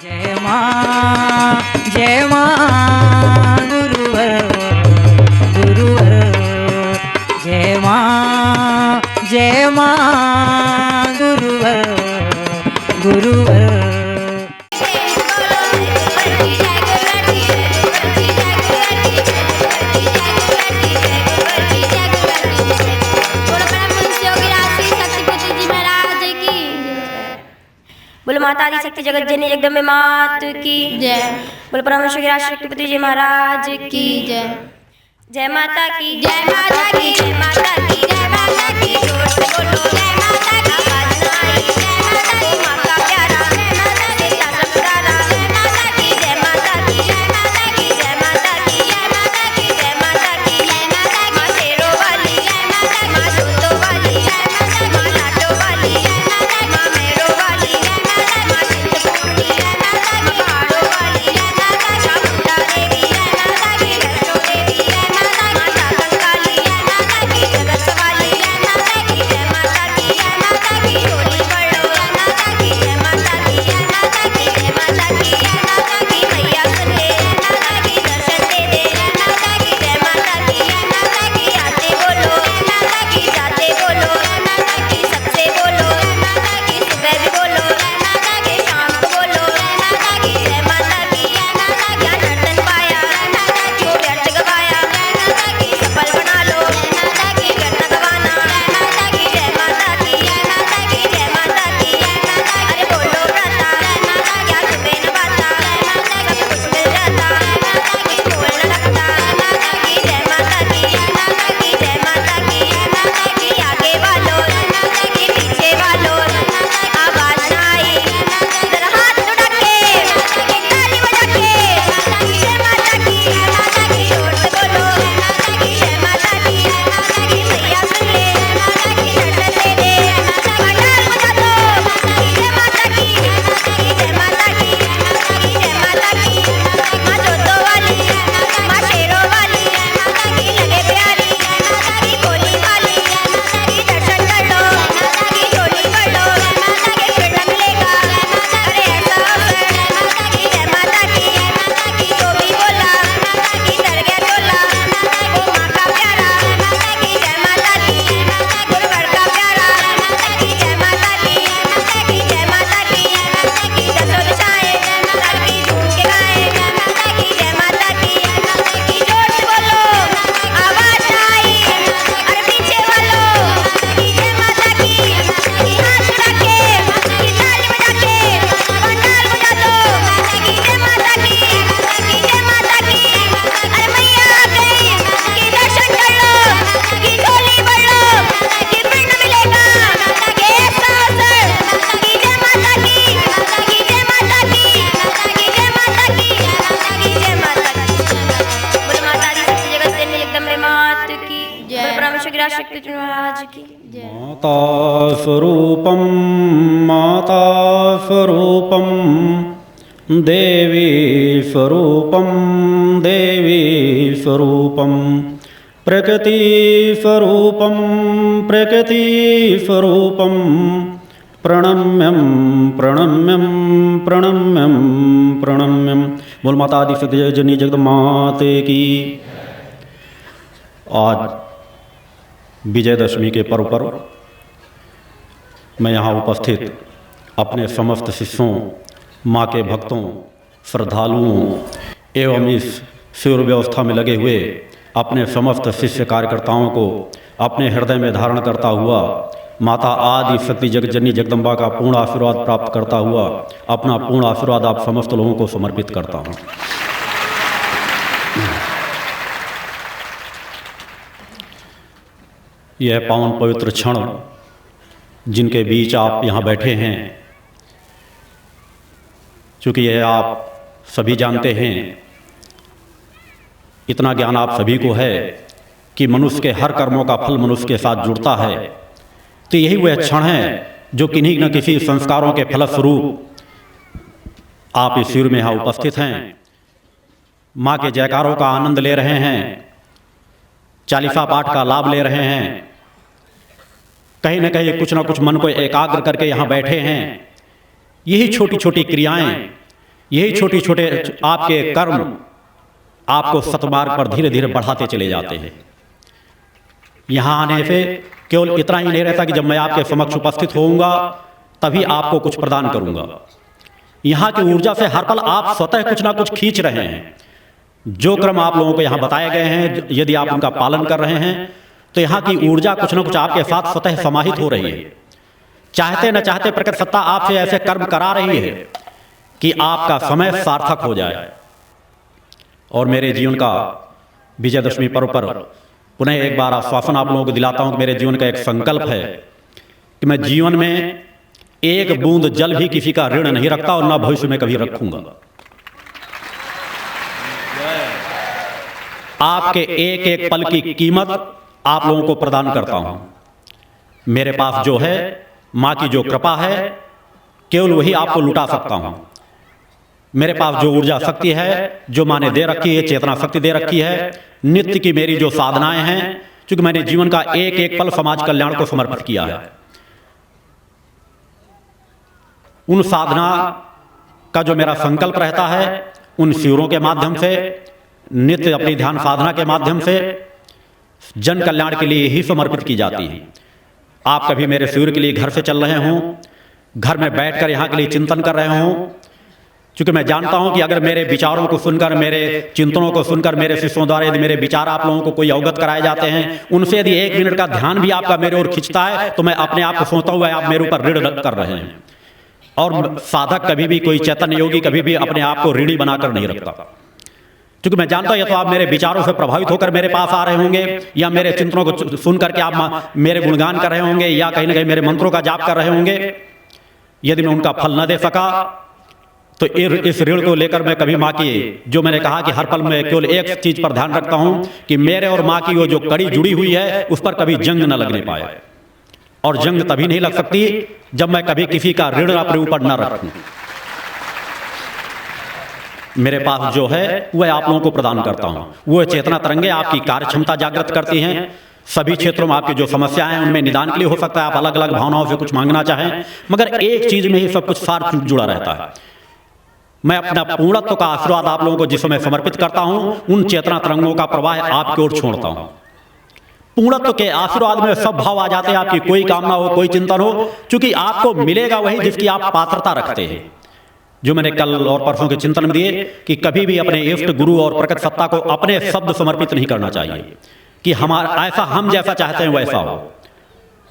जय मां गुरुवर गुरुवर जय मां गुरुवर गुरुवर बोलो माता आदि शक्ति जगत जननी जगदम्बे मात की जय। बोलो परमेश्वर राष्ट्रपति जी महाराज की जय। जय माता की जय माता की जय माता की जय माता की जोर से बोलो जय माता की आवाज ना आई जय माता की माँ का प्यारा जय माता की दाता पुकारा जय माता की जय माता की जय माता की जय माता की जय माता की जय माता की जय माता माँ शेरों वाली जय माता माँ जोतों वाली जय माता माँ लाटों वाली जय माता माँ मेरों वाली जय माता माँ चिंतपूर्णी जय माता माँ पहाड़ों वाली जय माता माँ मुंडा देवी जय माता की वैष्णो देवी जय माता माँ शाकंकाली जय माता की जगत वाली जय माता की जय माता की जय माता की झोली पड़ो जय माता की जय माता की जय माता की जय माता की जय माता की मैया सुन ले जय माता की दर्शन दे दे जय माता की जय माता की जय माता की आते बोलो जय माता की जाते बोलो जय माता की सबसे बोलो जय माता की सुबह भी बोलो जय माता की शाम को बोलो जय माता की जय माता की जय माता क्या नर्तन पाया जय माता की व्यर्थ गवाया जय माता की सफल बना लो जय माता की व्यर्थ गवाना जय माता की जय माता की जय माता की जय माता की जय माता अरे बोलो व्रता जय माता क्या तुम्हें न बाता जय माता सब कुछ मिल जाता जय माता की बोल न लगता जय माता की जय माता की जय माता की जय माता की जय माता की आगे वालों जय माता की पीछे वालों जय माता आवाज ना आई जरा हाथ उठा के ताली बजा के जय माता की जोर से बोलो जय माता की जय माता की मैया सुन ले जय माता की दर्शन दे दे जय माता का डाल बजा दो जय माता की जय माता की जय माता की माँ जोतों वाली माँ शेरों वाली जय माता की लगे प्यारी जय माता की बोली वाली जय माता की दर्शन कर लो जय माता की झोली पढ़ लो जय माता के फिर न मिलेगा जय माता अरे ऐसा अवसर जय माता की जय माता की जो भी बोला जय माता की डर गया टोला जय माता वो माँ का प्यारा जय माता की जय माता की गुरुवर का प्यारा जय माता की जय माता की जय माता की दसों दिशाएं जय माता की झूम के गाएं जय माता की जय माता की जोर से बोलो आवाज ना आई अरे पीछे वालों जय माता की हाथ उठा के ताली बजा के पंडाल बजा दो जय माता की अरे मैया आ गई कि दर्शन कर लो कि झोली भर लो कि फिर न मिलेगा कि ऐसा अवसर कि जय माता की जय माता की जय माता की जय माता की बोलो माता दी शक्ति जगत जननी जगदम्बे मात की जय। बोलो परमेश्वर राष्ट्रपति महाराज की जय। माता स्वरूपम देवी स्वरूपम प्रकृति स्वरूपम प्रणम्यम प्रणम्यम प्रणम्यम प्रणम्यम। बोल माता आदि शक्ति जननी जगदम्बा माते की। आज विजयदशमी के पर्व पर मैं यहाँ उपस्थित अपने समस्त शिष्यों, माँ के भक्तों, श्रद्धालुओं एवं इस शिविर व्यवस्था में लगे हुए अपने समस्त शिष्य कार्यकर्ताओं को अपने हृदय में धारण करता हुआ माता आदि शक्ति जगत जननी जगदम्बा का पूर्ण आशीर्वाद प्राप्त करता हुआ अपना पूर्ण आशीर्वाद आप समस्त लोगों को समर्पित करता हूँ। यह पावन पवित्र क्षण जिनके बीच आप यहाँ बैठे हैं, चूँकि यह आप सभी जानते हैं, इतना ज्ञान आप सभी को है कि मनुष्य के हर कर्मों का फल मनुष्य के साथ जुड़ता है। तो यही वह क्षण है जो किन्हीं न किसी संस्कारों के फलस्वरूप आप इस शिविर में यहाँ उपस्थित हैं, माँ के जयकारों का आनंद ले रहे हैं, चालीसा पाठ का लाभ ले रहे हैं, कहीं न कहीं कुछ न कुछ मन को एकाग्र करके यहाँ बैठे हैं। यही छोटी छोटी क्रियाएं यही छोटे छोटे आपके कर्म आपको सतमार्ग पर धीरे धीरे बढ़ाते चले जाते हैं। यहाँ आने से केवल इतना ही नहीं रहता कि जब मैं आपके समक्ष उपस्थित होऊंगा तभी आपको कुछ प्रदान करूंगा। यहाँ की ऊर्जा से हर पल आप स्वतः कुछ ना कुछ खींच रहे हैं। जो क्रम आप लोगों को यहाँ बताए गए हैं, यदि आप उनका पालन कर रहे हैं तो यहाँ की ऊर्जा कुछ ना कुछ आपके साथ स्वतः समाहित हो रही है। चाहते न चाहते प्रकृति सत्ता आपसे ऐसे कर्म करा रही है कि आपका समय सार्थक हो जाए। और मेरे जीवन का विजयदशमी पर्व पर पुनः एक बार आश्वासन आप लोगों को दिलाता हूं कि मेरे जीवन का एक संकल्प है कि मैं जीवन में एक बूंद जल भी किसी का ऋण नहीं रखता और न भविष्य में कभी रखूंगा। आपके एक एक पल की कीमत आप लोगों को प्रदान करता हूं। मेरे पास जो है, मां की जो कृपा है, केवल वही आपको लुटा सकता हूं। मेरे पास जो ऊर्जा शक्ति है, जो मां ने दे रखी है, चेतना शक्ति दे रखी है, नित्य की मेरी जो साधनाएं हैं, क्योंकि मैंने जीवन का एक एक पल समाज कल्याण को समर्पित किया है। उन साधना का जो मेरा संकल्प रहता है, उन शिविरों के माध्यम से, नित्य अपनी ध्यान साधना के माध्यम से जन कल्याण के लिए ही समर्पित की जाती है। आप कभी मेरे शिविर के लिए घर से चल रहे हों, घर में बैठकर यहाँ के लिए चिंतन कर रहे हों, क्योंकि मैं जानता हूं कि अगर मेरे विचारों को सुनकर, मेरे चिंतनों को सुनकर, मेरे शिष्यों द्वारा यदि मेरे विचार आप लोगों को कोई अवगत कराए जाते हैं, उनसे यदि एक मिनट का ध्यान भी आपका मेरे ओर खिंचता है तो मैं अपने आप को सोचता हूं आप मेरे ऊपर ऋण कर रहे हैं। और साधक कभी भी, कोई चैतन्य योगी कभी भी अपने आप को ऋणी बनाकर नहीं रखता, क्योंकि मैं जानता हूं या तो आप मेरे विचारों से प्रभावित होकर मेरे पास आ रहे होंगे, या मेरे चिंतनों को सुन करके आप मेरे गुणगान कर रहे होंगे, या कहीं ना कहीं मेरे मंत्रों का जाप कर रहे होंगे। यदि मैं उनका फल न दे सका तो इस ऋण को लेकर मैं कभी माँ की, जो मैंने कहा कि हर पल में केवल एक चीज पर ध्यान रखता हूं कि मेरे और माँ की वो जो कड़ी जुड़ी हुई है उस पर कभी जंग न लगने पाए। और जंग तभी नहीं लग सकती जब मैं कभी किसी का ऋण अपने ऊपर न रखूं। मेरे पास जो है वह आप लोगों को प्रदान करता हूं। वो चेतना तरंगे आपकी कार्य क्षमता जागृत करती हैं। सभी क्षेत्रों में आपकी जो समस्याएं हैं उनमें निदान के लिए हो सकता है आप अलग अलग भावनाओं से कुछ मांगना चाहें, मगर एक चीज में ही सब कुछ सार जुड़ा रहता है। मैं अपना पूर्णत्व का आशीर्वाद आप लोगों को जिस समय समर्पित करता हूं, उन चेतना तरंगों का प्रवाह आपकी ओर छोड़ता हूं। पूर्णत्व के आशीर्वाद में सब भाव आ जाते हैं, आपकी कोई कामना हो, कोई चिंतन हो, क्योंकि आपको मिलेगा वही जिसकी आप पात्रता रखते हैं। जो मैंने कल और परसों के चिंतन में दिए कि कभी भी अपने इष्ट गुरु और प्रकृति सत्ता को अपने शब्द समर्पित नहीं करना चाहिए कि हमारा ऐसा हम जैसा चाहते हैं वैसा हो,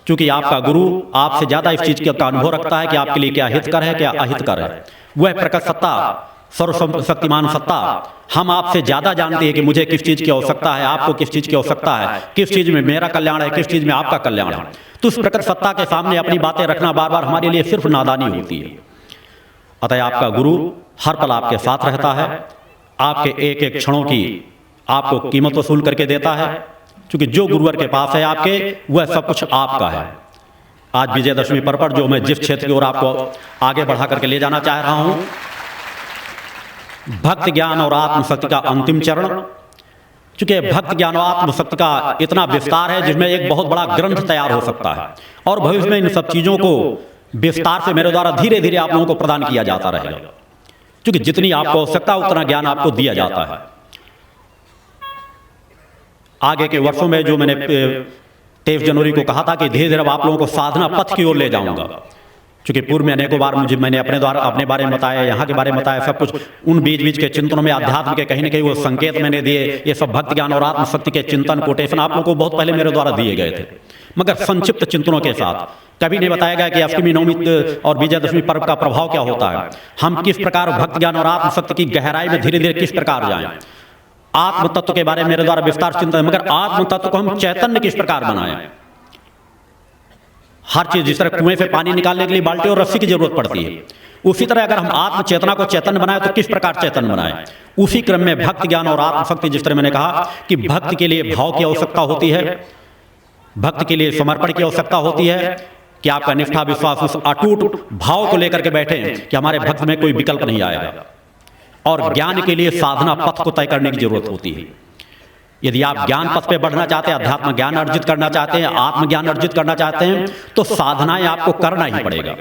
क्योंकि आपका गुरु आपसे ज्यादा इस चीज का अनुभव रखता है कि आपके लिए क्या हितकर है, क्या अहितकर है। वह प्रकृति सत्ता, सर्वशक्तिमान सत्ता हम आपसे ज्यादा जानती है कि मुझे किस चीज की आवश्यकता है, आपको किस चीज की आवश्यकता है, किस चीज में मेरा कल्याण है, किस चीज में आपका कल्याण है। तो उस प्रकृति सत्ता के सामने अपनी बातें रखना बार बार हमारे लिए सिर्फ नादानी होती है। अतः आपका गुरु हर पल आपके साथ रहता है, आपके एक एक क्षणों की आपको कीमत वसूल करके देता है, क्योंकि जो गुरुवर के पास है आपके, वह सब कुछ आपका है। आज विजयदशमी पर्व पर जो मैं जिस क्षेत्र की ओर आपको आगे बढ़ा करके ले जाना चाह रहा हूं, भक्त ज्ञान और आत्मशक्ति का अंतिम चरण, क्योंकि भक्त ज्ञान और आत्मशक्ति का इतना विस्तार है जिसमें एक बहुत बड़ा ग्रंथ तैयार हो सकता है, और भविष्य में इन सब चीजों को विस्तार से मेरे द्वारा धीरे धीरे आप लोगों को प्रदान किया जाता रहेगा, क्योंकि जितनी आपको आवश्यकता उतना ज्ञान आपको दिया जाता है। आगे के वर्षों में जो मैंने 23 जनवरी को कहा था कि धीरे धीरे आप लोगों को साधना पथ की ओर ले जाऊंगा, क्योंकि पूर्व में अनेकों बार मैंने अपने बारे में बताया, यहाँ के बारे में बताया, सब कुछ उन बीच बीच के चिंतनों में अध्यात्म के कहीं न कहीं वो संकेत मैंने दिए। ये सब भक्त ज्ञान और आत्मशक्ति के चिंतन कोटेशन आप लोगों को बहुत पहले मेरे द्वारा दिए गए थे, मगर संक्षिप्त चिंतनों के साथ। कभी नहीं बताया गया कि अष्टमी, नवमी और विजयदशमी पर्व का प्रभाव क्या होता है, हम किस प्रकार भक्त ज्ञान और आत्मशक्ति की गहराई में धीरे धीरे किस प्रकार जाएं। आत्म तत्व के बारे में मेरे द्वारा विस्तार चिंतन है, मगर आत्म तत्व को हम चैतन्य किस प्रकार बनाएं। हर चीज, जिस तरह कुएं से पानी निकालने के लिए बाल्टी और रस्सी की जरूरत पड़ती है, उसी तरह अगर हम आत्म चेतना को चैतन्य बनाए तो किस प्रकार चैतन्य बनाएं। उसी क्रम में भक्त ज्ञान और आत्मशक्ति, जिस तरह मैंने कहा कि भक्त के लिए भाव की आवश्यकता होती है, भक्त के लिए समर्पण की आवश्यकता होती है, कि आपका निष्ठा विश्वास उस अटूट भाव को लेकर के बैठे कि हमारे भक्त में कोई विकल्प नहीं आएगा। और ज्ञान के लिए साधना पथ को तय करने की जरूरत होती है। यदि आप ज्ञान पथ पे बढ़ना चाहते हैं, अध्यात्म ज्ञान अर्जित करना चाहते हैं, आत्मज्ञान अर्जित करना चाहते हैं, तो साधनाएं आपको करना ही पड़ेगा।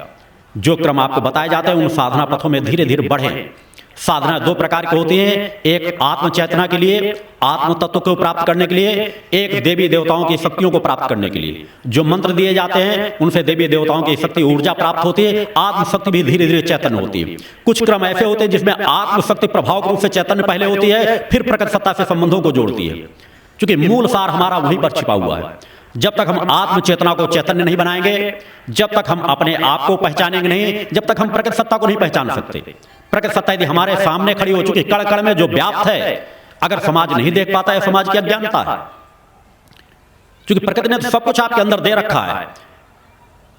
जो क्रम आपको बताए जाते हैं उन साधना पथों में धीरे धीरे बढ़ें, साधना दो प्रकार की होती है, एक आत्म चेतना के लिए, आत्म तत्व को प्राप्त करने के लिए, एक देवी देवताओं की शक्तियों को प्राप्त करने के लिए। जो मंत्र दिए जाते हैं उनसे देवी देवताओं की शक्ति ऊर्जा प्राप्त होती है, आत्म शक्ति भी धीरे धीरे चैतन्य होती है। कुछ क्रम ऐसे होते हैं जिसमें आत्म शक्ति प्रभाव रूप से चैतन्य पहले होती है, फिर प्रकट सत्ता से संबंधों को जोड़ती है, क्योंकि मूल सार हमारा वहीं पर छिपा हुआ है। जब तक हम आत्म चेतना को चैतन्य नहीं बनाएंगे, जब तक हम अपने आप को पहचानेंगे नहीं, जब तक हम प्रकट सत्ता को नहीं पहचान सकते। प्रकट सत्ता यदि हमारे सामने खड़ी हो चुकी, कण कण में जो व्याप्त है, अगर समाज नहीं देख पाता है, समाज की अज्ञानता है। क्योंकि प्रकृति ने तो सब कुछ आपके अंदर दे रखा है।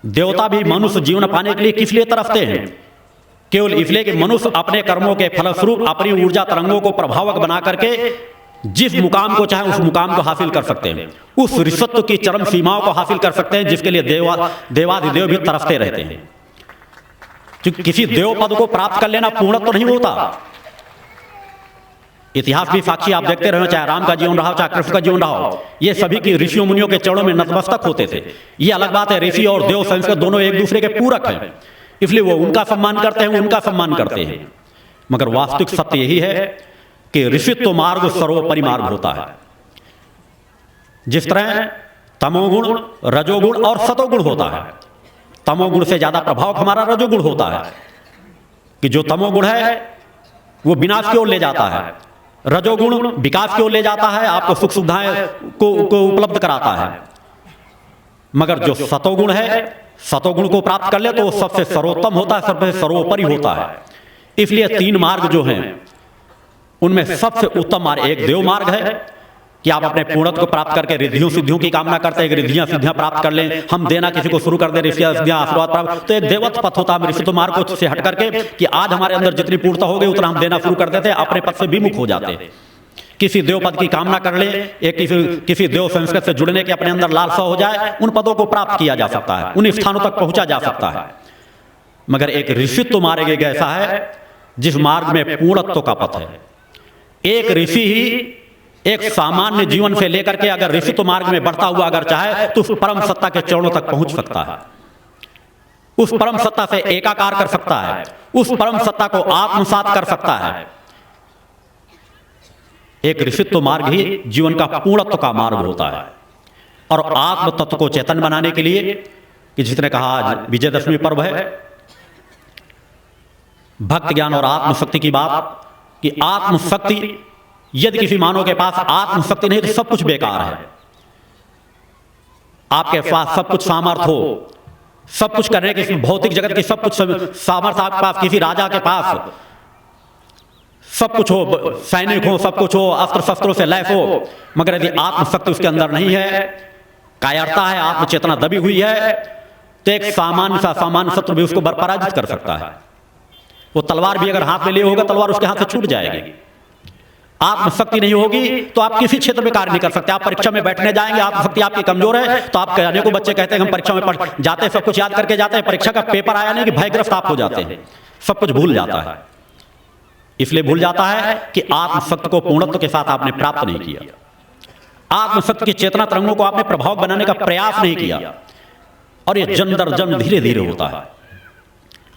देवता भी मनुष्य जीवन पाने के लिए किस लिए तरसते हैं? केवल इसलिए कि मनुष्य अपने कर्मों के फलस्वरूप अपनी ऊर्जा तरंगों को प्रभावक बना करके जिस मुकाम को चाहे उस मुकाम को हासिल कर सकते हैं, उस ऋषत्व की चरम सीमाओं को हासिल कर सकते हैं, जिसके लिए देवाधिदेव भी तरसते रहते हैं। क्योंकि किसी देव पद को प्राप्त कर लेना पूर्णत्व तो नहीं होता। इतिहास भी साक्षी आप देखते रहे, चाहे राम का जीवन रहा, चाहे कृष्ण का जीवन रहा, ये सभी की ऋषियों मुनियों के चरणों में नतमस्तक होते थे। ये अलग बात है, ऋषि और देव संस्कृत दोनों एक दूसरे के पूरक हैं, इसलिए वो उनका सम्मान करते हैं, उनका सम्मान करते हैं। मगर वास्तविक सत्य यही है कि ऋषित्व मार्ग सर्वोपरि मार्ग होता है। जिस तरह तमोगुण, रजोगुण और सतोगुण होता है, तमोगुण से ज्यादा प्रभाव हमारा रजोगुण होता है, कि जो तमोगुण है वो विनाश की ओर ले जाता है, रजोगुण विकास की ओर ले जाता है, आपको सुख सुविधाएं को उपलब्ध कराता है। मगर जो सतोगुण है, सतोगुण को प्राप्त कर ले तो वो सबसे सर्वोत्तम होता है, सबसे सर्वोपरि होता है। इसलिए तीन मार्ग जो हैं उनमें सबसे उत्तम मार्ग एक देव मार्ग है, कि आप अपने पूर्णत्व को प्राप्त करके रिद्धियों सिद्धियों की कामना करते हैं, रिद्धियां सिद्धियां प्राप्त कर लें, हम देना किसी को शुरू कर दें, ऋषियां सिद्धियां आशीर्वाद प्राप्त, तो एक देवत्व पथ होता है ऋषित्व मार्ग को से हट करके, कि आज हमारे अंदर जितनी पूर्णता हो गई उतना हम देना शुरू कर देते हैं, अपने पद से विमुख हो जाते हैं। किसी देव पद की कामना कर ले, एक किसी देव संस्कृत से जुड़ने के अपने अंदर लालसा हो जाए, उन पदों को प्राप्त किया जा सकता है, उन स्थानों तक पहुंचा जा सकता है। मगर एक ऋषित्व मार्ग एक ऐसा है जिस मार्ग में पूर्णत्व का पथ है। एक ऋषि ही एक सामान्य जीवन से लेकर के अगर ऋषित्व मार्ग में बढ़ता हुआ अगर चाहे तो उस परम सत्ता के चरणों तक पहुंच सकता है, उस परम सत्ता से एकाकार कर सकता है, उस परम सत्ता को आत्मसात कर सकता है। एक ऋषित्व मार्ग ही जीवन का पूर्णत्व का मार्ग होता है। और आत्म तत्व को चेतन बनाने के लिए, कि जिसने कहा आज विजयदशमी पर्व है, भक्त ज्ञान और आत्मशक्ति की बात, कि आत्मशक्ति यदि किसी मानव के पास आत्मशक्ति नहीं तो सब कुछ बेकार है। आपके पास सब कुछ सामर्थ्य हो, सब कुछ करने की भौतिक जगत की सब कुछ सामर्थ्य आपके पास, किसी राजा के पास सब कुछ हो, सैनिक हो, सब कुछ हो, अस्त्र शस्त्रों से लैस हो, मगर यदि आत्मशक्ति उसके अंदर नहीं है, कायरता है, आत्मचेतना दबी हुई है, तो एक सामान्य शत्रु भी उसको पराजित कर सकता है। वो तलवार भी अगर हाथ में लिए होगा, तलवार उसके हाथ से छूट जाएगी। आत्मशक्ति नहीं होगी तो आप किसी क्षेत्र में कार्य नहीं कर सकते। आप परीक्षा में बैठने जाएंगे, आत्मशक्ति आपकी कमजोर है, तो आप कहने को बच्चे कहते हैं हम परीक्षा में पढ़ जाते हैं, सब कुछ याद करके जाते हैं, परीक्षा का पेपर आया नहीं कि भयग्रस्त आप हो जाते हैं, सब कुछ भूल जाता है। इसलिए भूल जाता है कि आत्मशक्ति को पूर्णत्व के साथ आपने प्राप्त नहीं किया, आत्मशक्ति की चेतना तरंगों को आपने प्रभाव बनाने का प्रयास नहीं किया। और ये जन दर जन धीरे धीरे होता है।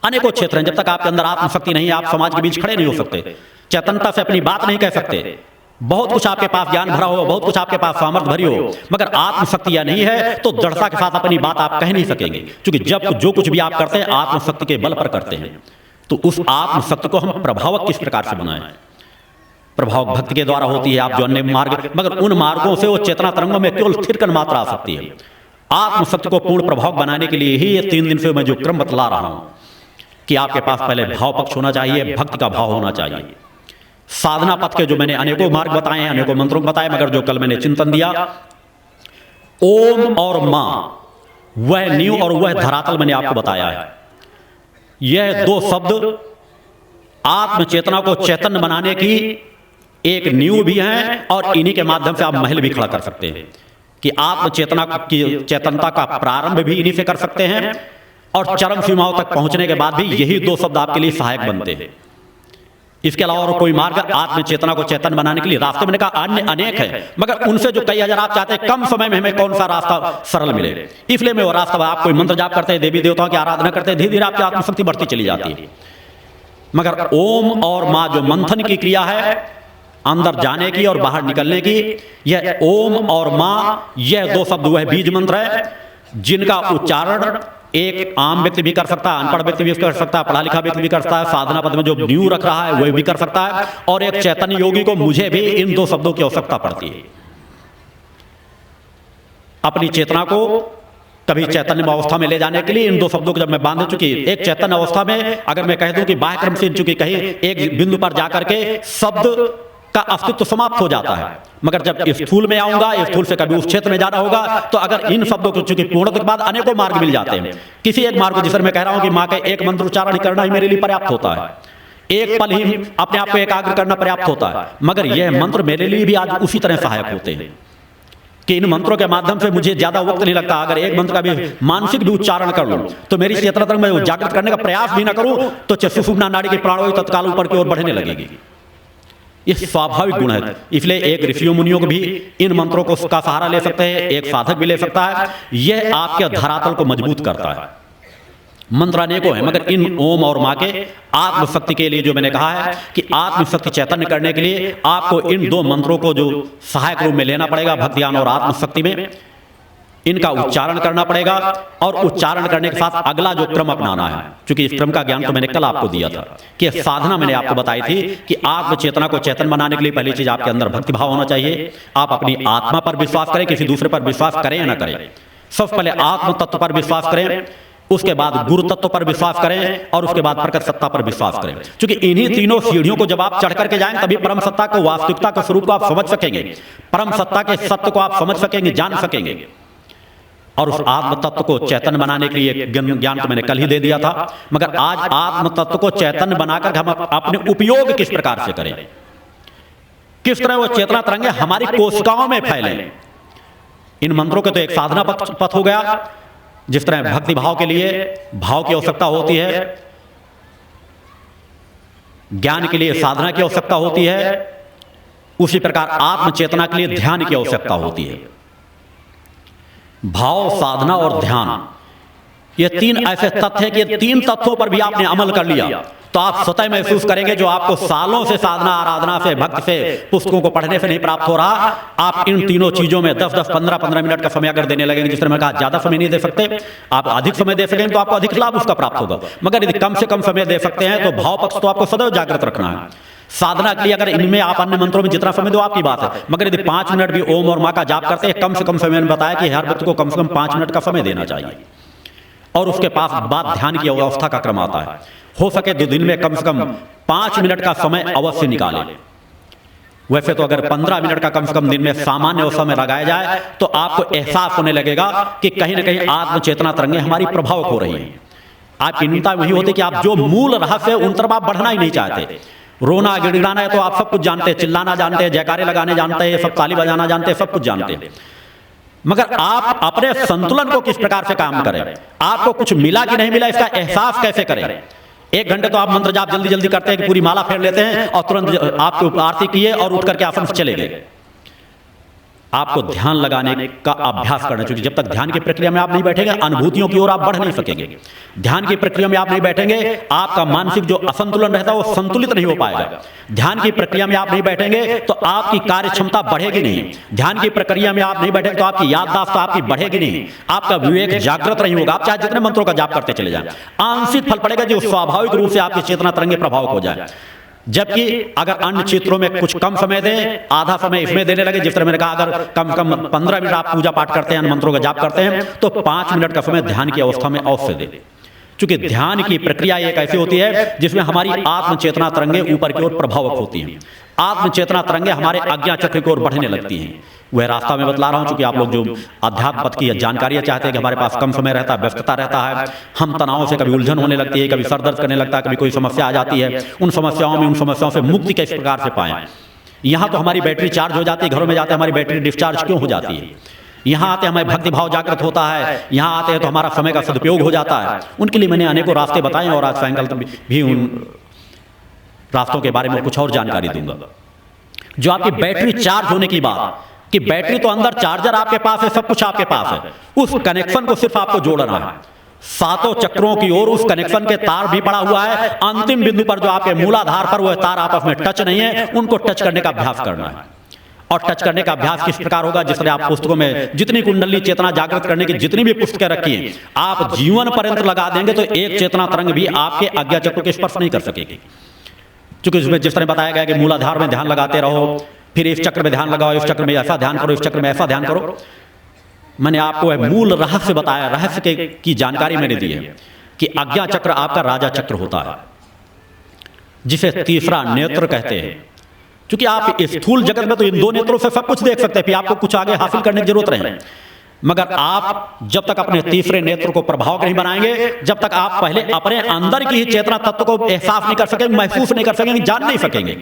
अनेकों क्षेत्र हैं, जब तक आपके अंदर आत्मशक्ति नहीं है, आप समाज के बीच खड़े नहीं हो सकते, चेतनता से अपनी बात नहीं कह सकते। बहुत कुछ आपके पास ज्ञान भरा हो, बहुत कुछ आपके पास सामर्थ्य भरी हो, मगर आत्मशक्ति या नहीं है तो दृढ़ता के साथ अपनी बात आप कह नहीं सकेंगे। क्योंकि जब जो कुछ भी आप करते हैं आत्मशक्ति के बल पर करते हैं, तो उस आत्मशक्ति को हम प्रभावक किस प्रकार से बनाएं? प्रभावक भक्ति के द्वारा होती है, आप जो अन्य मार्ग, मगर उन मार्गों से वो चेतना तरंगों में केवल थिरकन मात्रा आ सकती है। आत्मशक्ति को पूर्ण प्रभाव बनाने के लिए ही ये 3 दिन से मैं जो क्रम बतला रहा हूं, कि आपके पास पहले भाव पक्ष होना चाहिए, भक्ति का भाव होना चाहिए। साधना पथ के जो मैंने अनेकों मार्ग बताए हैं, अनेकों मंत्रों बताए, मगर जो कल मैंने चिंतन दिया, ओम और मां, वह नींव और वह धरातल मैंने आपको बताया है। यह 2 शब्द आत्म चेतना को चैतन्य बनाने की एक नींव भी है, और इन्हीं के माध्यम से आप महल भी खड़ा कर सकते हैं। कि आत्म चेतना की चेतनता का प्रारंभ भी इन्हीं से कर सकते हैं, और चरम सीमाओं तक पहुंचने के बाद भी यही 2 शब्द आपके लिए सहायक बनते हैं। इसके अलावा और कोई मार्ग आत्म चेतना को चेतन बनाने के लिए रास्ते मैंने कहा अन्य अनेक है, मगर उनसे जो कई हजार आप चाहते हैं, कम समय में हमें कौन सा रास्ता सरल मिले, इसलिए मैं वो रास्ता, आप कोई मंत्र जाप करते हैं, देवी देवताओं की आराधना करते हैं, धीरे धीरे आपकी आत्मशक्ति बढ़ती चली जाती है। मगर ओम और माँ जो मंथन की क्रिया है अंदर जाने की और बाहर निकलने की, यह ओम और माँ, यह दो शब्द वह बीज मंत्र है जिनका उच्चारण एक आम व्यक्ति भी कर सकता है, अनपढ़ व्यक्ति भी कर सकता है, पढ़ा लिखा व्यक्ति भी कर सकता है, साधना पद में जो न्यू रख रहा है वह भी कर सकता है, और एक चैतन्य योगी को, मुझे भी इन दो शब्दों की आवश्यकता पड़ती है। अपनी चेतना को कभी चैतन्य अवस्था में ले जाने के लिए इन दो शब्दों को जब मैं बांध चुकी, एक चैतन्य अवस्था में अगर मैं कह दूं कि बाह्य क्रम से चुकी, कहीं एक बिंदु पर जाकर के शब्द का अस्तित्व समाप्त हो जाता है, मगर जब स्थूल में आऊंगा, स्थूल से कभी उस क्षेत्र में जाना होगा, तो अगर इन शब्दों को चूंकि पूर्णता के बाद अनेकों मार्ग मिल जाते हैं, किसी एक मार्ग को, जिस मैं कह रहा हूं कि माँ का एक मंत्र उच्चारण करना ही मेरे लिए पर्याप्त होता है, एक पल ही अपने आप को एकाग्र करना पर्याप्त होता है, मगर यह मंत्र मेरे लिए भी आज उसी तरह सहायक होते हैं कि इन मंत्रों के माध्यम से मुझे ज्यादा वक्त नहीं लगता। अगर एक मंत्र का भी मानसिक भी उच्चारण कर लूं तो मेरी चेतना तक मैं जागृत करने का प्रयास भी ना करूं तो सुषुम्ना नाड़ी की प्राणवायु तत्काल ऊपर की ओर बढ़ने लगेगी। ये स्वाभाविक गुण है, इसलिए एक ऋषियों मुनियों को भी इन मंत्रों को का सहारा ले सकते हैं, एक साधक भी ले सकता है। यह आपके धरातल को मजबूत करता है। मंत्र अनेकों हैं, मगर इन ओम और माँ के आत्मशक्ति के लिए जो मैंने कहा है कि आत्मशक्ति चैतन्य करने के लिए आपको इन दो मंत्रों को जो सहायक रूप में लेना पड़ेगा, भक्ति ज्ञान और आत्मशक्ति में इनका उच्चारण करना पड़ेगा, और उच्चारण करने के साथ अगला जो क्रम अपनाना है, क्योंकि इस क्रम का ज्ञान तो मैंने कल आपको दिया था कि साधना मैंने आपको बताई थी कि आत्म चेतना को चेतन बनाने के लिए पहली चीज आपके अंदर भक्ति भाव होना चाहिए। आप अपनी आत्मा पर विश्वास करें, किसी दूसरे पर विश्वास करें या ना करें, सबसे पहले आत्म तत्व पर विश्वास करें, उसके बाद गुरु तत्व पर विश्वास करें, और उसके बाद प्रकट सत्ता पर विश्वास करें। क्योंकि इन्हीं तीनों सीढ़ियों को जब आप चढ़ करके जाएं तभी परम सत्ता को, वास्तविकता के स्वरूप को आप समझ सकेंगे, परम सत्ता के सत्य को आप समझ सकेंगे, जान सकेंगे। और उस आत्म तत्व को चैतन्य बनाने के लिए ज्ञान तो मैंने कल ही दे दिया था, मगर आज आत्म तत्व को चैतन्य बनाकर हम अपने उपयोग किस प्रकार से करें, किस तरह वो चेतना तरंगे हमारी कोशिकाओं में फैलें। इन मंत्रों के तो एक साधना पथ हो गया, जिस तरह भक्ति भाव के लिए भाव की आवश्यकता होती है, ज्ञान के लिए साधना की आवश्यकता होती है, उसी प्रकार आत्म चेतना के लिए ध्यान की आवश्यकता होती है। भाव, साधना और ध्यान, ये तीन ऐसे तथ्य हैं कि तीन तत्वों पर भी आपने अमल कर लिया तो आप स्वतः महसूस करेंगे जो आपको सालों से साधना, आराधना से, भक्ति से, पुस्तकों को पढ़ने से नहीं प्राप्त हो रहा, आप इन तीनों चीजों में 10-10, 15-15 मिनट का समय अगर देने लगेंगे, जिस तरह मैं कहा ज्यादा समय नहीं दे सकते, आप अधिक समय दे सकेंगे तो आपको अधिक लाभ उसका प्राप्त होगा, मगर यदि कम से कम समय दे सकते हैं तो भाव पक्ष तो आपको सदैव जागृत रखना है। साधना के लिए अगर इनमें आप अन्य मंत्रों में जितना समय दो आपकी बात है, मगर यदि 5 मिनट भी ओम और माँ का जाप करते हैं, कम से कम समय, मैंने बताया कि हर व्यक्ति को कम से कम 5 मिनट का समय देना चाहिए, और उसके पास बाद ध्यान की अवस्था का क्रम आता है। हो सके तो दिन में कम से कम 5 मिनट का समय अवश्य निकालें। वैसे तो अगर 15 मिनट का कम से कम दिन में सामान्य अवस्था में लगाया जाए तो आपको एहसास होने लगेगा कि कहीं ना कहीं आत्म चेतना तरंगें हमारी प्रभावक हो रही हैं। आपकी न्यूनता वही होती है कि आप जो मूल रहस्य उन तरफ आप बढ़ना ही नहीं चाहते। रोना गिड़गिड़ाना है तो आप सब कुछ जानते हैं, चिल्लाना जानते हैं, जयकारे लगाने जानते हैं, सब ताली बजाना जानते हैं, सब कुछ जानते हैं, मगर आप अपने संतुलन को किस प्रकार से काम करें, आपको कुछ मिला कि नहीं मिला इसका एहसास कैसे करें। 1 घंटे तो आप मंत्र जाप जल्दी जल्दी करते हैं कि पूरी माला फेर लेते हैं और तुरंत आपको आरती किए और उठ करके आसन से चले गए। आपको ध्यान लगाने का अभ्यास करना चाहिए। जब तक ध्यान की प्रक्रिया में आप नहीं बैठेंगे, अनुभूतियों की ओर आप बढ़ नहीं सकेंगे। ध्यान की प्रक्रिया में आप नहीं बैठेंगे, आपका मानसिक जो असंतुलन रहता है वो संतुलित नहीं हो पाएगा। ध्यान की प्रक्रिया में आप नहीं बैठेंगे तो आपकी कार्य क्षमता बढ़ेगी नहीं। ध्यान की प्रक्रिया में आप नहीं बैठेंगे तो आपकी याददाश्त आपकी बढ़ेगी नहीं, आपका विवेक जागृत नहीं होगा। आप चाहे जितने मंत्रों का जाप करते चले जाएं, आंशिक फल पड़ेगा जो स्वाभाविक रूप से आपकी चेतना तरंगे प्रभावक हो जाए। जबकि अगर अन्य क्षेत्रों में कुछ कम समय दें, आधा समय इसमें देने लगे, जिस तरह मैंने कहा अगर कम से कम 15 मिनट आप पूजा पाठ करते हैं, मंत्रों का जाप करते हैं, तो 5 मिनट का समय ध्यान की अवस्था में अवश्य दें। क्योंकि ध्यान की प्रक्रिया एक ऐसी होती है जिसमें हमारी आत्म चेतना तरंगे ऊपर की ओर प्रभावक होती हैं। आत्म चेतना तरंगे हमारे आज्ञा चक्र की ओर बढ़ने लगती हैं। वह रास्ता मैं बतला रहा हूं, क्योंकि आप लोग जो अध्यात्म पथ की जानकारियां चाहते हैं कि हमारे पास कम समय रहता है, व्यस्तता रहता है, हम तनाव से कभी उलझन होने लगती है, कभी सर दर्द करने लगता है, कभी कोई समस्या आ जाती है, उन समस्याओं से मुक्ति किस प्रकार से पाएं। यहाँ तो हमारी बैटरी चार्ज हो जाती है, घरों में जाते हमारी बैटरी डिस्चार्ज क्यों हो जाती है। यहाँ आते हमें भक्ति भाव जागृत होता है, यहाँ आते हैं तो हमारा समय का सदुपयोग हो जाता है। उनके लिए मैंने अनेकों रास्ते बताए और आज सायंकाल भी उन रास्तों के बारे में कुछ और जानकारी दूंगा। जो आपकी बैटरी चार्ज होने की बात, कि बैटरी तो अंदर चार्जर आपके पास है, सब कुछ आपके पास है, उस कनेक्शन को सिर्फ आपको जोड़ना है। सातों चक्रों की ओर उस कनेक्शन के तार भी पड़ा हुआ है। अंतिम बिंदु पर जो आपके मूलाधार पर वह तार आपस में टच नहीं है, उनको टच करने का अभ्यास करना है। और टच करने का अभ्यास किस प्रकार होगा? जिस तरह आप पुस्तकों में जितनी कुंडली चेतना जागृत करने की जितनी भी पुस्तकें रखी हैं, आप जीवन पर्यंत लगा देंगे तो एक चेतना तरंग भी आपके आज्ञा चक्र को स्पर्श नहीं कर सकेगी। क्योंकि उसमें जिस तरह बताया गया कि मूलाधार में ध्यान लगाते रहो, फिर इस चक्र में ध्यान लगाओ, इस चक्र में ऐसा ध्यान करो, इस चक्र में ऐसा ध्यान करो। मैंने आपको वह मूल रहस्य बताया, रहस्य की जानकारी मैंने दी है कि आज्ञा चक्र आपका राजा चक्र होता है, जिसे तीसरा नेत्र कहते हैं। क्योंकि आप स्थूल जगत में तो इन दो नेत्रों से सब कुछ देख सकते हैं, फिर आपको कुछ आगे हासिल करने की जरूरत नहीं। मगर आप जब तक अपने तीसरे नेत्र को प्रभाव नहीं बनाएंगे, जब तक आप पहले अपने अंदर की ही चेतना तत्व को एहसास नहीं कर सकेंगे, महसूस नहीं कर सकेंगे, जान नहीं सकेंगे।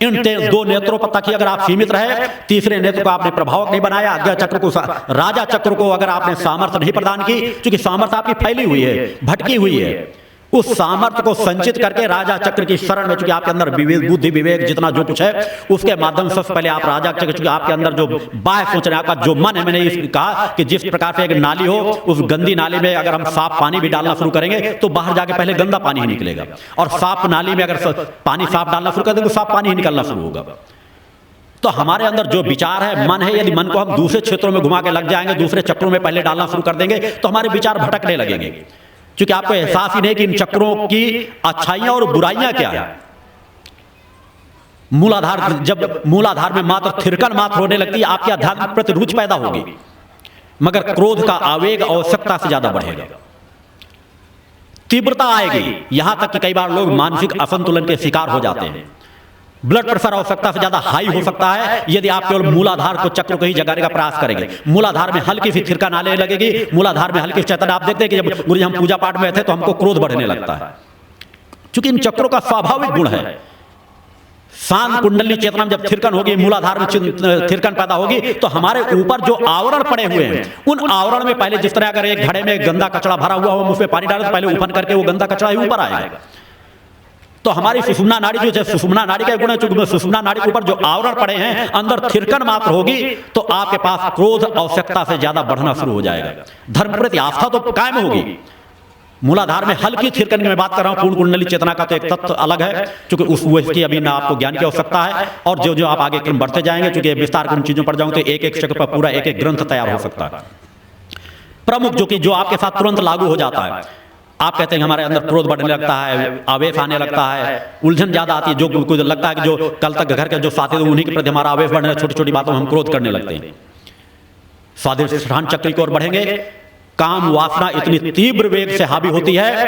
इन दो नेत्रों पर तक ही अगर आप सीमित रहे, तीसरे नेत्र को आपने प्रभावक नहीं बनाया, आज्ञा चक्र को, राजा चक्र को अगर आपने सामर्थ्य नहीं प्रदान की, क्योंकि सामर्थ्य आपकी फैली हुई है, भटकी हुई है, उस सामर्थ्य को संचित करके राजा चक्र की शरण में, चूंकि आपके अंदर विवेक, बुद्धि विवेक जितना जो कुछ है, उसके माध्यम से पहले आप राजा चक्र, चूंकि आपके अंदर जो बाह्य सोचने, आपका जो मन है, मैंने कहा कि जिस प्रकार से एक नाली हो, उस गंदी नाली में अगर हम साफ पानी भी डालना शुरू करेंगे तो बाहर जाके पहले गंदा पानी ही निकलेगा, और साफ नाली में अगर पानी साफ डालना शुरू कर देंगे तो साफ पानी ही निकलना शुरू होगा। तो हमारे अंदर जो विचार है, मन है, यदि मन को हम दूसरे क्षेत्रों में घुमा के लग जाएंगे, दूसरे चक्रों में पहले डालना शुरू कर देंगे तो हमारे विचार भटकने लगेंगे। क्योंकि आपको एहसास ही नहीं कि इन चक्रों की अच्छाइयां और बुराइयां क्या है। मूलाधार, जब मूलाधार में मात्र थिरकन मात्र होने लगती है, आपकी आध्यात्मिक प्रति रुचि पैदा होगी, मगर क्रोध का आवेग आवश्यकता से ज्यादा बढ़ेगा, तीव्रता आएगी, यहां तक कि कई बार लोग मानसिक असंतुलन के शिकार हो जाते हैं। ब्लड प्रेशर आवश्यकता से ज्यादा हाई हो सकता है यदि आप केवल मूलाधार को, चक्र को ही जगाने का प्रयास करेंगे। मूलाधार में हल्की सी थिरकन आने लगेगी, मूलाधार में हल्की चेतना। आप देखते हैं कि जब गुरु जी हम पूजा पाठ में थे तो हमको क्रोध बढ़ने लगता है, क्योंकि इन चक्रों का स्वाभाविक गुण है। शांत कुंडली चेतना में जब थिरकन होगी, मूलाधार में थिरकन पैदा होगी, तो हमारे ऊपर जो आवरण पड़े हुए हैं, उन आवरण में पहले जिस तरह अगर एक घड़े में गंदा कचरा भरा हुआ हो, हम उसमें पानी डालें तो पहले उफन करके वो गंदा कचरा ही ऊपर आएगा। तो हमारी सुषुम्ना नाड़ी जो है, सुषुम्ना नाड़ी का गुण है, चूंकि सुषुम्ना नाड़ी के ऊपर जो आवरण पड़े हैं, अंदर थिरकन मात्र होगी तो आपके पास क्रोध आवश्यकता से ज्यादा बढ़ना शुरू हो जाएगा। धर्म प्रति आस्था तो कायम होगी। मूलाधार में हल्की थिरकन की मैं बात कर रहा हूं, पूर्ण कुंडली चेतना का तो एक तत्व अलग है, क्योंकि उसकी अभी ना आपको ज्ञान की आवश्यकता है। और जो जो आप आगे क्रम बढ़ते जाएंगे, क्योंकि विस्तार उन चीजों पर जाऊंगे तो एक एक चक्र पर पूरा एक एक ग्रंथ तैयार हो सकता है प्रमुख, जो आपके साथ तुरंत लागू हो जाता है। आप कहते हैं हमारे अंदर क्रोध बढ़ने लगता है, आवेश आने लगता है, उलझन ज्यादा आती है, जो कुछ लगता है कि जो कल तक घर के जो साथी थे उन्हीं के प्रति हमारा आवेश बढ़ने, छोटी छोटी बातों में हम क्रोध करने लगते हैं। स्वाधिष्ठान चक्र की ओर बढ़ेंगे, काम वासना इतनी तीव्र वेग से हावी होती है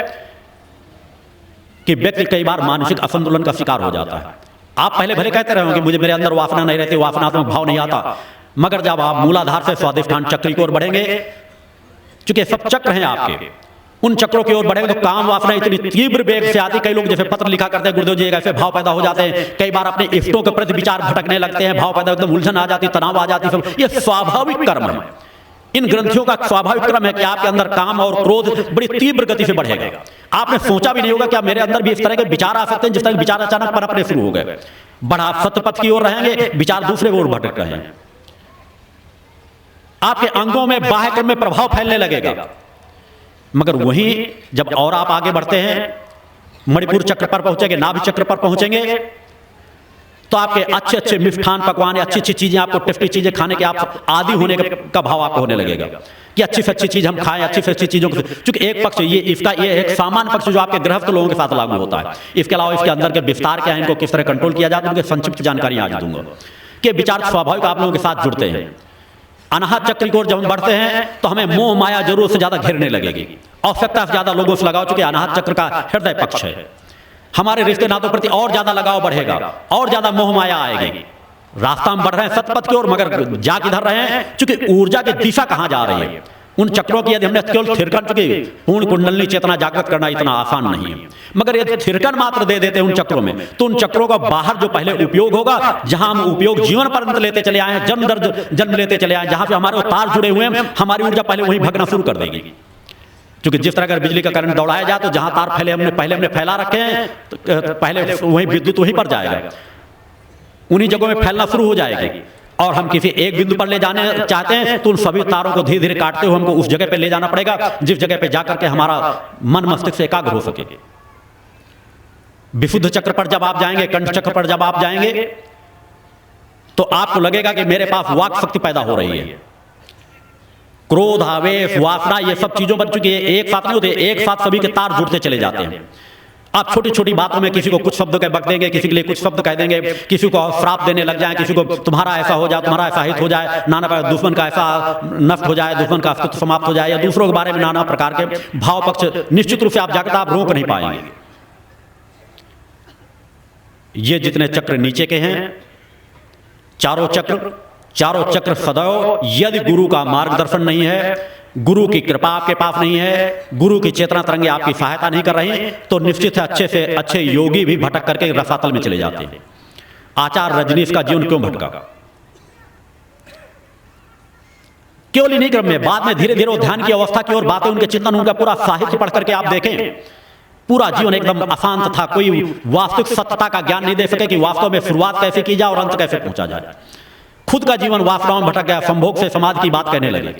कि व्यक्ति कई बार मानसिक असंतुलन का शिकार हो जाता है। आप पहले भले कहते रहे कि मुझे मेरे अंदर वासना नहीं रहती, वासनात्मक भाव नहीं आता, मगर जब आप मूलाधार से स्वाधिष्ठान चक्र की ओर बढ़ेंगे, चूंकि सब चक्र हैं आपके, उन चक्रों की ओर बढ़ेंगे तो काम वासना इतनी तीव्र वेग से आती। कई लोग जैसे पत्र लिखा करते हैं, गुरुदेव जी ऐसे भाव पैदा हो जाते हैं, कई बार अपने इष्टों के प्रति विचार भटकने लगते हैं, भाव पैदा एकदम उलझन आ जाती, तनाव आ जाती, सब ये स्वाभाविक कर्म है। इन ग्रंथियों का स्वाभाविक क्रम है कि आपके अंदर काम और क्रोध बड़ी तीव्र गति से बढ़ेगा। आपने सोचा भी नहीं होगा कि मेरे अंदर भी इस तरह के विचार आ सकते हैं, जिस तरह के विचार अचानक पनपने शुरू हो गए। बड़ा सत्य पथ की ओर रहेंगे, विचार दूसरे ओर भटक रहे हैं, आपके अंगों में बाह्य क्रम में प्रभाव फैलने लगेगा। मगर वहीं जब और आप आगे बढ़ते हैं, मणिपुर चक्र पर पहुंचेंगे, नाभि चक्र पर पहुंचेंगे, तो आपके अच्छे अच्छे मिष्ठान पकवान, अच्छी अच्छी चीजें, आपको टेस्टी चीजें खाने के आप आदि होने का भाव आपको होने लगेगा कि अच्छी से अच्छी चीज हम खाएं, अच्छी से अच्छी चीजों को। क्योंकि एक पक्ष ये एक सामान्य पक्ष जो आपके गृहस्थ लोगों के साथ लागू होता है। इसके अलावा इसके अंदर के विस्तार क्या है, इनको किस तरह कंट्रोल किया जाता है, उनकी संक्षिप्त जानकारी आज दूंगा कि विचार स्वाभाविक आप लोगों के साथ जुड़ते हैं। अनाहत चक्र की ओर जब हम बढ़ते हैं तो हमें मोह माया जरूर से ज्यादा घेरने लगेगी, आवश्यकता से ज्यादा लोगों से लगाव, चूंकि अनाहत चक्र का हृदय पक्ष है। हमारे रिश्ते नातों प्रति और ज्यादा लगाव बढ़ेगा, और ज्यादा मोह माया आएगी। रास्ता हम बढ़ रहे हैं सतपथ की ओर, मगर जा किधर रहे हैं, क्योंकि ऊर्जा की दिशा कहां जा रही है। उन चक्रों की यदि हमने केवल थिरकन, चुकी पूर्ण कुंडली चेतना जागृत करना इतना आसान नहीं है, मगर यदि थिरकन मात्र दे देते हैं उन चक्रों में, तो उन चक्रों का बाहर जो पहले उपयोग होगा, जहां हम उपयोग जीवन पर्यंत लेते चले आए हैं, जन्म दर जन्म लेते चले आए, जहां पे हमारे तार जुड़े हुए हैं, हमारी ऊर्जा पहले वहीं भगना शुरू कर देगी। क्योंकि जिस तरह अगर बिजली का करंट दौड़ाया जाए तो जहां तार पहले हमने फैला रखे हैं, तो पहले वहीं विद्युत वहीं पर जाएगा, उन्हीं जगहों में फैलना शुरू हो जाएगी। और हम किसी एक बिंदु पर ले जाने चाहते हैं तो उन सभी तारों को धीरे धीरे काटते हुए हमको उस जगह पे ले जाना पड़ेगा जिस जगह पे जाकर के हमारा मन मस्तिष्क एकाग्र हो सके। विशुद्ध चक्र पर जब आप जाएंगे, कंठ चक्र पर जब आप जाएंगे, तो आपको लगेगा कि मेरे पास वाक शक्ति पैदा हो रही है। क्रोध, आवेश, वासना, ये सब चीजों पर चूंकि एक साथ नहीं होते, एक साथ सभी के तार जुड़ते चले जाते हैं। आप छोटी छोटी बातों में किसी को कुछ शब्द कह बक देंगे, किसी के लिए कुछ शब्द कह देंगे, किसी को श्राप देने लग जाए, किसी को तुम्हारा ऐसा हो जाए, तुम्हारा ऐसा हित हो जाए, नाना प्रकार दुश्मन का ऐसा नष्ट हो जाए, दुश्मन का अस्तित्व समाप्त हो जाए, या दूसरों के बारे में नाना प्रकार के भाव पक्ष निश्चित रूप से आप जाकर आप रोक नहीं पाएंगे। ये जितने चक्र नीचे के हैं, चारों चक्र सदैव, यदि गुरु का मार्गदर्शन नहीं है, गुरु की कृपा आपके पास नहीं है, गुरु की चेतना तरंगे आपकी सहायता नहीं कर रही, तो निश्चित है अच्छे से अच्छे योगी भी भटक करके रसातल में चले जाते हैं। आचार्य रजनीश का जीवन क्यों भटका? केवल इन्हीं क्रम में बाद में धीरे धीरे वो ध्यान की अवस्था की और बातें, उनके चिंतन, उनका पूरा साहित्य पढ़ करके आप देखें, पूरा जीवन एकदम अशांत था। कोई वास्तविक सत्यता का ज्ञान नहीं दे सके कि वास्तव में शुरुआत कैसे की जाए और अंत कैसे पहुंचा जाए। खुद का जीवन वासनाओं में भटक गया, संभोग से समाज की बात कहने लगे,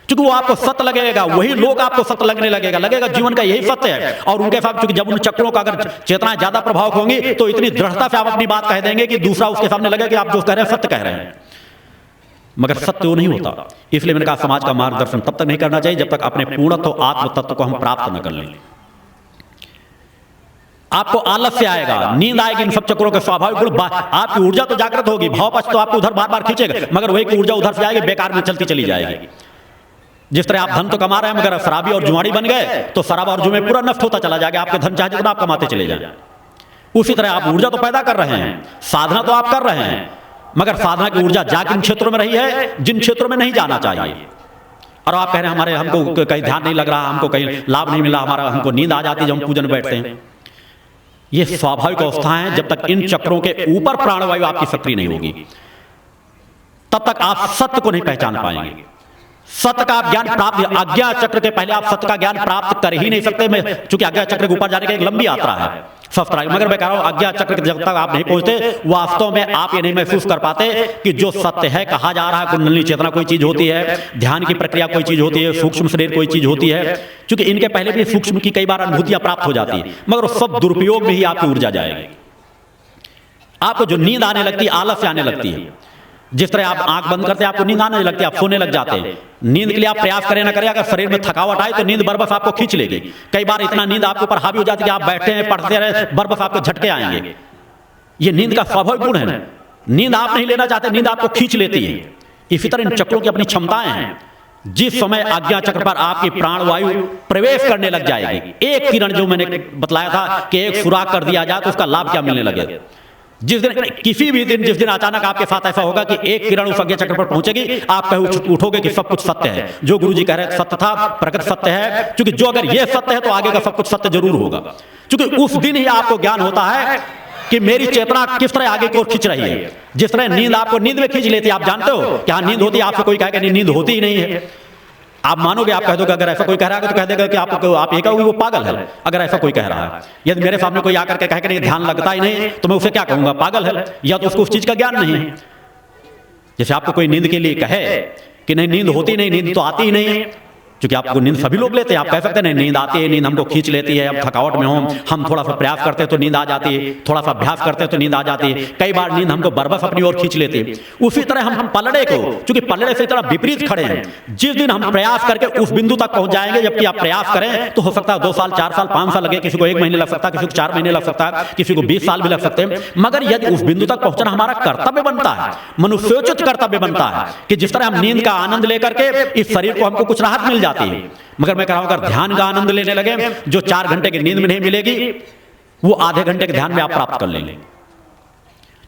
क्योंकि वो आपको सत्य लगेगा, वही लोग आपको सत्य लगने लगेगा जीवन का यही सत्य है। और उनके साथ क्योंकि जब उन चक्रों का अगर चेतनाएं ज्यादा प्रभावक होंगी तो इतनी दृढ़ता से आप अपनी बात कह देंगे कि दूसरा उसके सामने लगेगा कि आप जो कह रहे हैं सत्य कह रहे हैं, मगर सत्य वो नहीं होता। इसलिए मैंने कहा समाज का मार्गदर्शन तब तक नहीं करना चाहिए जब तक अपने पूर्णत्व आत्म तत्व को हम प्राप्त न कर लें। आपको आलस्य आएगा, नींद आएगी, इन सब चक्रों के स्वाभाविक गुण, आपकी ऊर्जा तो जागृत होगी, भाव पक्ष तो आपको उधर बार बार खींचेगा, मगर वही की ऊर्जा उधर से आएगी, बेकार में चलती चली जाएगी। जिस तरह आप धन तो कमा रहे हैं मगर शराबी और जुआड़ी बन गए तो शराब और जुए पूरा नष्ट होता चला जाएगा, आपके धन चाहे जितना आप कमाते चले जाए। उसी तरह आप ऊर्जा तो पैदा कर रहे हैं, साधना तो आप कर रहे हैं, मगर साधना की ऊर्जा जा किन क्षेत्रों में रही है जिन क्षेत्रों में नहीं जाना चाहिए। और आप कह रहे हैं हमारे हमको कहीं ध्यान नहीं लग रहा, हमको कहीं लाभ नहीं मिला, हमारा हमको नींद आ जाती है जब हम पूजन बैठते हैं। ये स्वाभाविक अवस्था है। जब तक इन चक्रों के ऊपर प्राणवायु आपकी सक्रिय नहीं होगी तब तक आप सत्य को नहीं पहचान पाएंगे। सत्य का आप ज्ञान प्राप्त, आज्ञा चक्र के पहले आप सत्य का ज्ञान प्राप्त कर ही नहीं सकते। मैं चूंकि आज्ञा चक्र के ऊपर जाने की एक लंबी यात्रा है, मगर मैं कह रहा हूं आज्ञा चक्र जब तक आप नहीं पहुंचते वास्तव में आप ये नहीं महसूस कर पाते कि जो सत्य है कहा जा रहा है, कुंडलिनी चेतना कोई चीज होती है, ध्यान की प्रक्रिया कोई चीज होती है, सूक्ष्म शरीर कोई चीज होती है। क्योंकि इनके पहले भी सूक्ष्म की कई बार अनुभूतियां प्राप्त हो जाती है, मगर सब दुरुपयोग में ही आपकी ऊर्जा जाएगी। आपको जो नींद आने लगती है, आलस्य आने लगती है, जिस तरह आप आंख बंद करते हैं आपको नींद आने लगती है, आप सोने लग जाते हैं। नींद के लिए आप प्रयास करें ना करें, अगर शरीर में थकावट आए तो नींद बरबस आपको खींच लेगी। कई बार इतना नींद आपके ऊपर हावी हो जाती है कि आप बैठते हैं, पढ़ते रहे, बरबस आपको झटके आएंगे। ये नींद का स्वाभाविक गुण है। नींद आप नहीं लेना चाहते, नींद आपको खींच लेती है। इसी तरह इन चक्रों की अपनी क्षमताएं हैं। जिस समय आज्ञा चक्र पर आपकी प्राणवायु प्रवेश करने लग जाएगी, एक किरण जो मैंने बतलाया था कि एक सुराख कर दिया जाए तो उसका लाभ क्या मिलने लगेगा। जिस दिन किसी भी दिन जिस दिन अचानक आपके साथ ऐसा होगा कि एक किरण उस आज्ञा चक्र पर पहुंचेगी, आप कहीं उठोगे कि सब कुछ सत्य है, जो गुरुजी कह रहे हैं सत्य था, प्रकट सत्य है। क्योंकि जो अगर ये सत्य है तो आगे का सब कुछ सत्य जरूर होगा। क्योंकि उस दिन ही आपको ज्ञान होता है कि मेरी चेतना किस तरह आगे की ओर खींच रही है। जिस तरह नींद आपको नींद में खींच लेती है, आप जानते हो कि हाँ नींद होती है, आपसे कोई कहेगा नहीं नींद होती ही नहीं है, आप मानोगे, आप कह दोगे। अगर ऐसा कोई कह रहा है तो कह देगा कि आप ये कहोगे वो पागल है। अगर ऐसा कोई कह रहा है, यदि मेरे सामने कोई आकर के कहे कि नहीं ध्यान लगता ही नहीं, तो मैं उसे क्या कहूंगा, पागल है, या तो उसको उस चीज का ज्ञान नहीं है। जैसे आपको कोई नींद के लिए कहे कि नहीं नींद होती नहीं, नींद तो आती ही नहीं है, क्योंकि आपको नींद सभी लोग लेते हैं। आप कह सकते हैं नहीं नींद आती है, नींद हमको खींच लेती है, अब थकावट में हो, हम थोड़ा सा प्रयास करते हैं तो नींद आ जाती है, थोड़ा सा अभ्यास करते हैं तो नींद आ जाती है। कई बार नींद हमको बरबस अपनी ओर खींच लेती है। उसी तरह हम पलड़े को, क्योंकि पलड़े से इतना विपरीत खड़े हैं, जिस दिन हम प्रयास करके उस बिंदु तक पहुंच जाएंगे, जबकि आप प्रयास करें तो हो सकता है 2 साल 4 साल 5 साल लगे, किसी को 1 महीने लग सकता है, किसी को 4 महीने लग सकता है, किसी को 20 साल भी लग सकते हैं। मगर यदि उस बिंदु तक पहुंचना हमारा कर्तव्य बनता है, मनुष्योचित कर्तव्य बनता है कि जिस तरह हम नींद का आनंद लेकर के इस शरीर को हमको कुछ राहत मिल जाती है, मगर मैं कह रहा हूं अगर ध्यान का आनंद लेने लगे, जो 4 घंटे की नींद में नहीं मिलेगी वो आधे घंटे के ध्यान में आप प्राप्त कर लेंगे।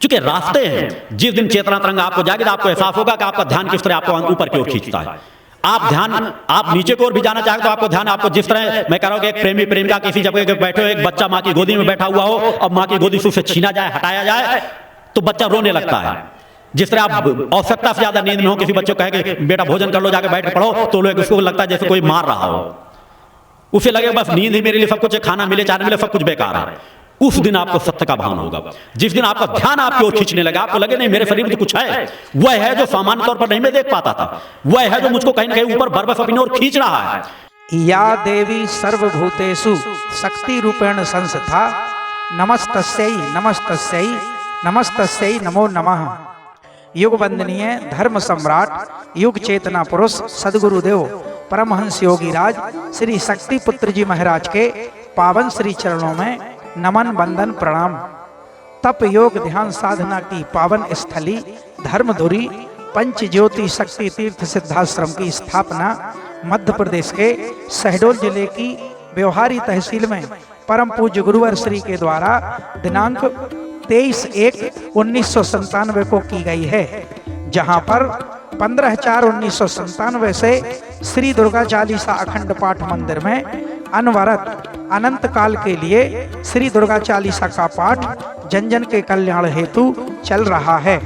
क्योंकि रास्ते हैं, जिस दिन चेतना तरंग आपको जाएगी तो आपको एहसास होगा कि आपका ध्यान किस तरह आपको ऊपर की ओर खींचता है। आप नीचे की ओर भी जाना चाहें तो आपको ध्यान, आपको जिस तरह मैं कह रहा हूं कि एक प्रेमी प्रेमिका किसी जगह बैठे हो, एक बच्चा मां की गोदी में बैठा हुआ हो और मां की गोदी से उसे छीना जाए, हटाया जाए तो बच्चा रोने लगता है। जिस तरह आप आवश्यकता से ज्यादा नींद में हो, किसी बच्चे को कहे कि बेटा भोजन कर लो, जाके बैठ के पढ़ो, तो लोग उसको लगता है जैसे कोई मार रहा हो, उसे लगे बस नींद ही मेरे लिए सब कुछ है, खाना मिले चाहे मिले सब कुछ बेकार है। उस दिन आपको सत्य का भान होगा। जिस दिन आपका ध्यान आपकी ओर खींचने लगा, आपको लगे नहीं मेरे शरीर में तो कुछ है, वह है जो सामान्य तौर पर नहीं मैं देख पाता था, वह है जो मुझको कहीं ना कहीं ऊपर बरबस अपनी ओर खींच रहा है। या देवी सर्वभूतेषु शक्ति रूपेण संस्था नमस्तस्यै नमस्तस्यै नमस्तस्यै नमो नमः। युग वंदनीय धर्म सम्राट युग चेतना पुरुष सदगुरुदेव परमहंस योगी राज श्री शक्ति पुत्र जी महाराज के पावन श्री चरणों में नमन वंदन प्रणाम। तप योग ध्यान साधना की पावन स्थली धर्मधुरी पंच ज्योति शक्ति तीर्थ सिद्धाश्रम की स्थापना मध्य प्रदेश के शहडोल जिले की व्यवहारी तहसील में परम पूज्य गुरुवर श्री के द्वारा दिनांक 23/1/1997 को की गई है, जहां पर 15/4/1997 से श्री दुर्गा चालीसा अखंड पाठ मंदिर में अनवरत अनंत काल के लिए श्री दुर्गा चालीसा का पाठ जन जन के कल्याण हेतु चल रहा है।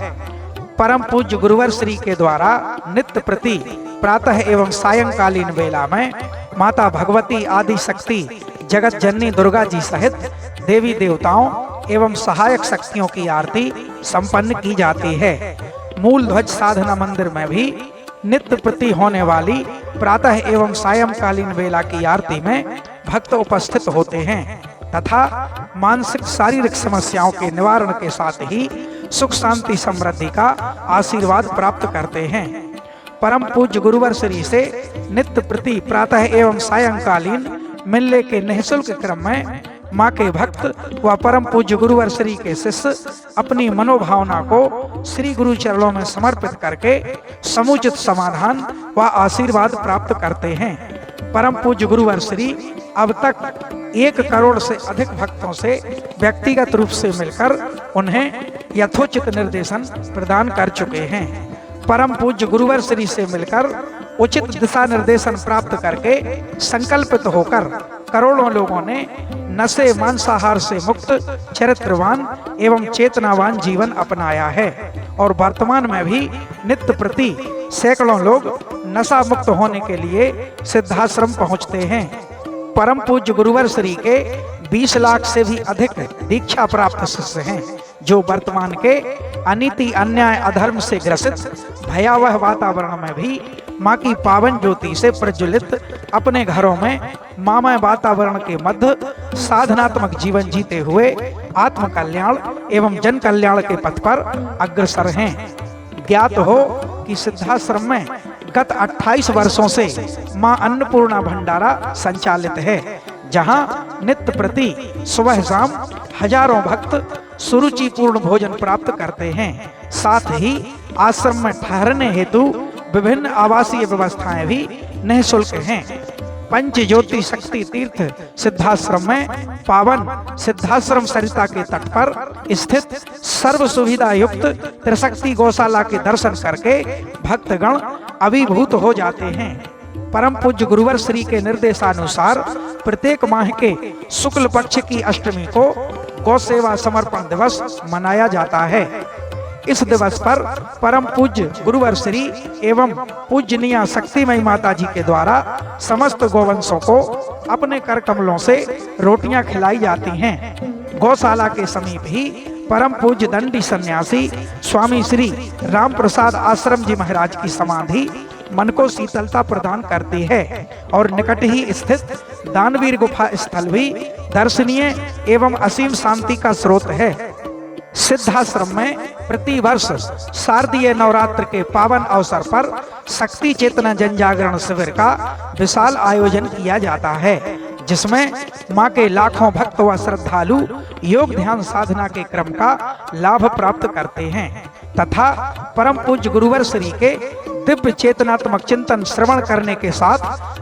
परम पूज्य गुरुवर श्री के द्वारा नित्य प्रति प्रातः एवं सायंकालीन वेला में माता भगवती आदि शक्ति जगत जननी दुर्गा जी सहित देवी देवताओं एवं सहायक शक्तियों की आरती संपन्न की जाती है। मूल ध्वज साधना मंदिर में भी नित्य प्रति होने वाली प्रातः एवं सायंकालीन वेला की आरती में भक्त उपस्थित होते हैं तथा मानसिक शारीरिक समस्याओं के निवारण के साथ ही सुख शांति समृद्धि का आशीर्वाद प्राप्त करते हैं। परम पूज्य गुरुवर श्री से नित्य प्रति प्रातः एवं सायंकालीन मिलने के निःशुल्क क्रम में माँ के भक्त व परम पूज्य गुरुवर श्री के शिष्य अपनी मनोभावना को श्री गुरु चरणों में समर्पित करके समुचित समाधान व आशीर्वाद प्राप्त करते हैं। परम पूज्य गुरुवर श्री अब तक 1 करोड़ से अधिक भक्तों से व्यक्तिगत रूप से मिलकर उन्हें यथोचित निर्देशन प्रदान कर चुके हैं। परम पूज्य गुरुवर श्री से मिलकर उचित दिशा निर्देशन प्राप्त करके संकल्पित होकर करोड़ों लोगों ने नशे मांसाहार से मुक्त चरित्रवान एवं चेतनावान जीवन अपनाया है और वर्तमान में भी नित्य प्रति सैकड़ों लोग नशा मुक्त होने के लिए सिद्धाश्रम पहुंचते हैं। परम पूज्य गुरुवर श्री के 20 लाख से भी अधिक दीक्षा प्राप्त शिष्य हैं, जो वर्तमान के अनीति अन्याय अधर्म से ग्रसित भयावह वातावरण में भी माँ की पावन ज्योति से प्रज्वलित अपने घरों में मामय वातावरण के मध्य साधनात्मक जीवन जीते हुए आत्म कल्याण एवं जन कल्याण के पथ पर अग्रसर हैं। ज्ञात हो कि सिद्धाश्रम में गत 28 वर्षों से माँ अन्नपूर्णा भंडारा संचालित है, जहां नित्य प्रति सुबह शाम हजारों भक्त सुरुचिपूर्ण भोजन प्राप्त करते हैं। साथ ही आश्रम में ठहरने हेतु विभिन्न आवासीय व्यवस्थाएं भी निःशुल्क हैं। पंच ज्योति शक्ति तीर्थ सिद्धाश्रम में पावन सिद्धाश्रम सरिता के तट पर स्थित सर्व सुविधा युक्त त्रिशक्ति गौशाला के दर्शन करके भक्तगण अभिभूत हो जाते हैं। परम पूज्य गुरुवर श्री के निर्देशानुसार प्रत्येक माह के शुक्ल पक्ष की अष्टमी को गौ सेवा समर्पण दिवस मनाया जाता है। इस दिवस पर परम पूज्य गुरुवर श्री एवं पूजनीय शक्तिमयी माता जी के द्वारा समस्त गौवंशों को अपने कर कमलों से रोटियां खिलाई जाती हैं। गौशाला के समीप ही परम पूज्य दंडी सन्यासी स्वामी श्री राम प्रसाद आश्रम जी महाराज की समाधि मन को शीतलता प्रदान करती है और निकट ही स्थित दानवीर गुफा स्थल भी दर्शनीय एवं असीम शांति का स्रोत है। सिद्धाश्रम में प्रति वर्ष शारदीय नवरात्र के पावन अवसर पर शक्ति चेतना जन जागरण शिविर का विशाल आयोजन किया जाता है, जिसमें मां के लाखों भक्त व श्रद्धालु योग ध्यान साधना के क्रम का लाभ प्राप्त करते हैं तथा परम पूज्य गुरुवर श्री के दिव्य चेतनात्मक चिंतन श्रवण करने के साथ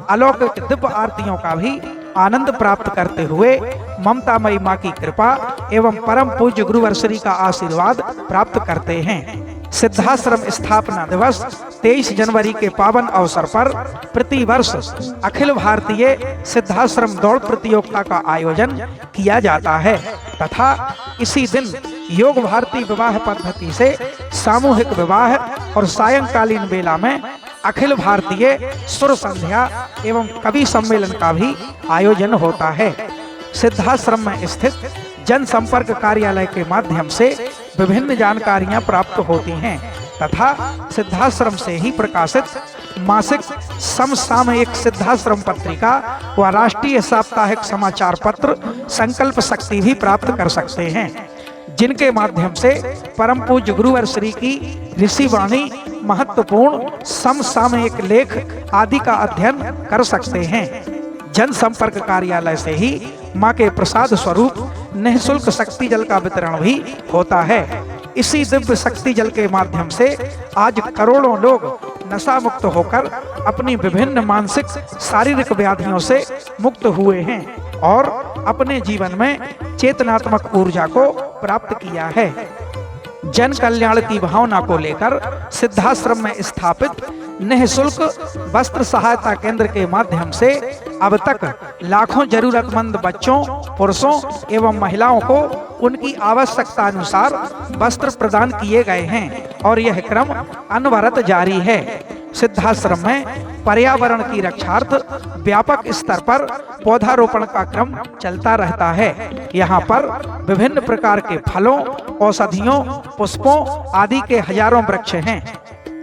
अलौकिक दिव्य आरतियों का भी आनंद प्राप्त करते हुए ममतामयी माँ की कृपा एवं परम पूज्य गुरुवर श्री का आशीर्वाद प्राप्त करते हैं। सिद्धाश्रम स्थापना दिवस 23 जनवरी के पावन अवसर पर प्रति वर्ष अखिल भारतीय सिद्धाश्रम दौड़ प्रतियोगिता का आयोजन किया जाता है तथा इसी दिन योग भारती विवाह पद्धति से सामूहिक विवाह और सायंकालीन वेला में अखिल भारतीय सुर संध्या एवं कवि सम्मेलन का भी आयोजन होता है। सिद्धाश्रम में स्थित जनसंपर्क कार्यालय के माध्यम से विभिन्न जानकारियां प्राप्त होती हैं तथा सिद्धाश्रम से ही प्रकाशित मासिक समसामयिक सिद्धाश्रम पत्रिका व राष्ट्रीय साप्ताहिक समाचार पत्र संकल्प शक्ति भी प्राप्त कर सकते हैं, जिनके माध्यम से परम पूज्य गुरुवर श्री की ऋषि वाणी महत्वपूर्ण समसामयिक लेख आदि का अध्ययन कर सकते हैं। जनसंपर्क कार्यालय से ही मां के प्रसाद स्वरूप निःशुल्क शक्ति जल का वितरण भी होता है। इसी दिव्य शक्ति जल के माध्यम से आज करोड़ों लोग नशा मुक्त होकर अपनी विभिन्न मानसिक शारीरिक व्याधियों से मुक्त हुए हैं और अपने जीवन में चेतनात्मक ऊर्जा को प्राप्त किया है। जन कल्याण की भावना को लेकर सिद्धाश्रम में स्थापित निःशुल्क वस्त्र सहायता केंद्र के माध्यम से अब तक लाखों जरूरतमंद बच्चों, पुरुषों एवं महिलाओं को उनकी आवश्यकता अनुसार वस्त्र प्रदान किए गए हैं और यह क्रम अनवरत जारी है। सिद्धाश्रम में पर्यावरण की रक्षार्थ व्यापक स्तर पर पौधारोपण का क्रम चलता रहता है। यहाँ पर विभिन्न प्रकार के फलों, औषधियों, पुष्पों आदि के हजारों वृक्ष हैं।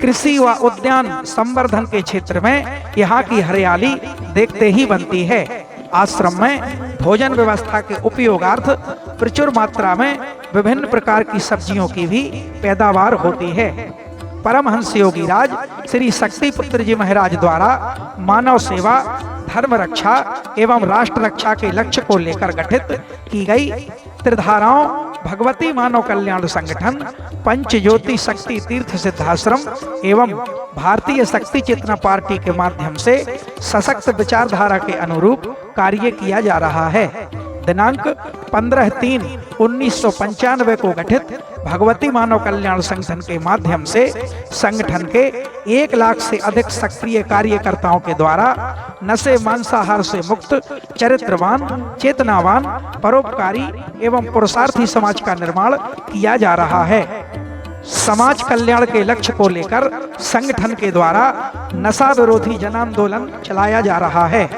कृषि व उद्यान संवर्धन के क्षेत्र में यहाँ की हरियाली देखते ही बनती है। आश्रम में भोजन व्यवस्था के उपयोगार्थ प्रचुर मात्रा में विभिन्न प्रकार की सब्जियों की भी पैदावार होती है। परमहंस योगी राज श्री शक्ति पुत्र जी महाराज द्वारा मानव सेवा, धर्म रक्षा एवं राष्ट्र रक्षा के लक्ष्य को लेकर गठित की गई त्रिधाराओं भगवती मानव कल्याण संगठन, पंच ज्योति शक्ति तीर्थ सिद्धाश्रम एवं भारतीय शक्ति चेतना पार्टी के माध्यम से सशक्त विचारधारा के अनुरूप कार्य किया जा रहा है। दिनांक 15/3/1995 को गठित भगवती मानव कल्याण संगठन के माध्यम से संगठन के 1 लाख से अधिक सक्रिय कार्यकर्ताओं के द्वारा नशे मांसाहार से मुक्त चरित्रवान, चेतनावान, परोपकारी एवं पुरुषार्थी समाज का निर्माण किया जा रहा है। समाज कल्याण के लक्ष्य को लेकर संगठन के द्वारा नशा विरोधी जन आंदोलन चलाया जा रहा है।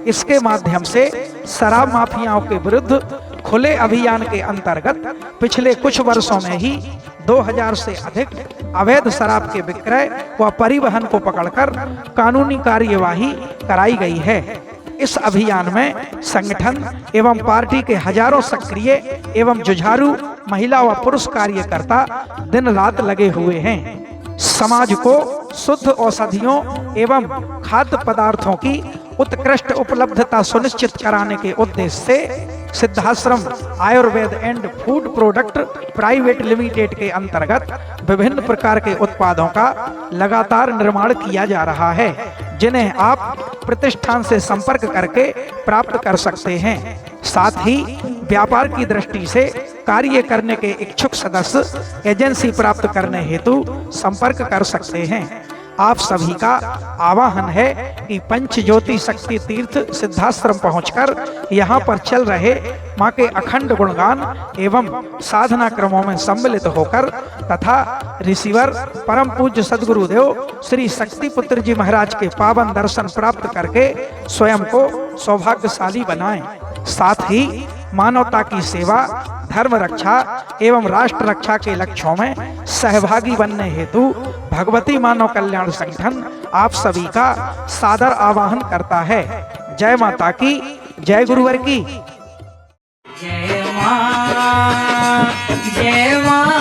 इसके माध्यम से शराब माफियाओं के विरुद्ध खुले अभियान के अंतर्गत पिछले कुछ वर्षों में ही 2000 से अधिक अवैध शराब के विक्रय व परिवहन को पकड़कर कानूनी कार्यवाही कराई गई है। इस अभियान में संगठन एवं पार्टी के हजारों सक्रिय एवं जुझारू महिला व पुरुष कार्यकर्ता दिन रात लगे हुए हैं। समाज को शुद्ध औषधियों एवं खाद्य पदार्थों की उत्कृष्ट उपलब्धता सुनिश्चित कराने के उद्देश्य से Siddhashram Ayurveda and food product private limited के अंतर्गत विभिन्न प्रकार के उत्पादों का लगातार निर्माण किया जा रहा है, जिन्हें आप प्रतिष्ठान से संपर्क करके प्राप्त कर सकते हैं। साथ ही व्यापार की दृष्टि से कार्य करने के इच्छुक सदस्य एजेंसी प्राप्त करने हेतु संपर्क कर सकते हैं। आप सभी का आह्वान है कि पंच ज्योति शक्ति तीर्थ सिद्धाश्रम पहुंचकर यहाँ पर चल रहे माँ के अखंड गुणगान एवं साधना क्रमों में सम्मिलित होकर तथा ऋषिवर परम पूज्य सद्गुरुदेव श्री शक्ति पुत्र जी महाराज के पावन दर्शन प्राप्त करके स्वयं को सौभाग्यशाली बनाएं। साथ ही मानवता की सेवा, धर्म रक्षा एवं राष्ट्र रक्षा के लक्ष्यों में सहभागी बनने हेतु भगवती मानव कल्याण संगठन आप सभी का सादर आह्वान करता है। जय माता की, जय गुरुवर की। जय मां, जय मां।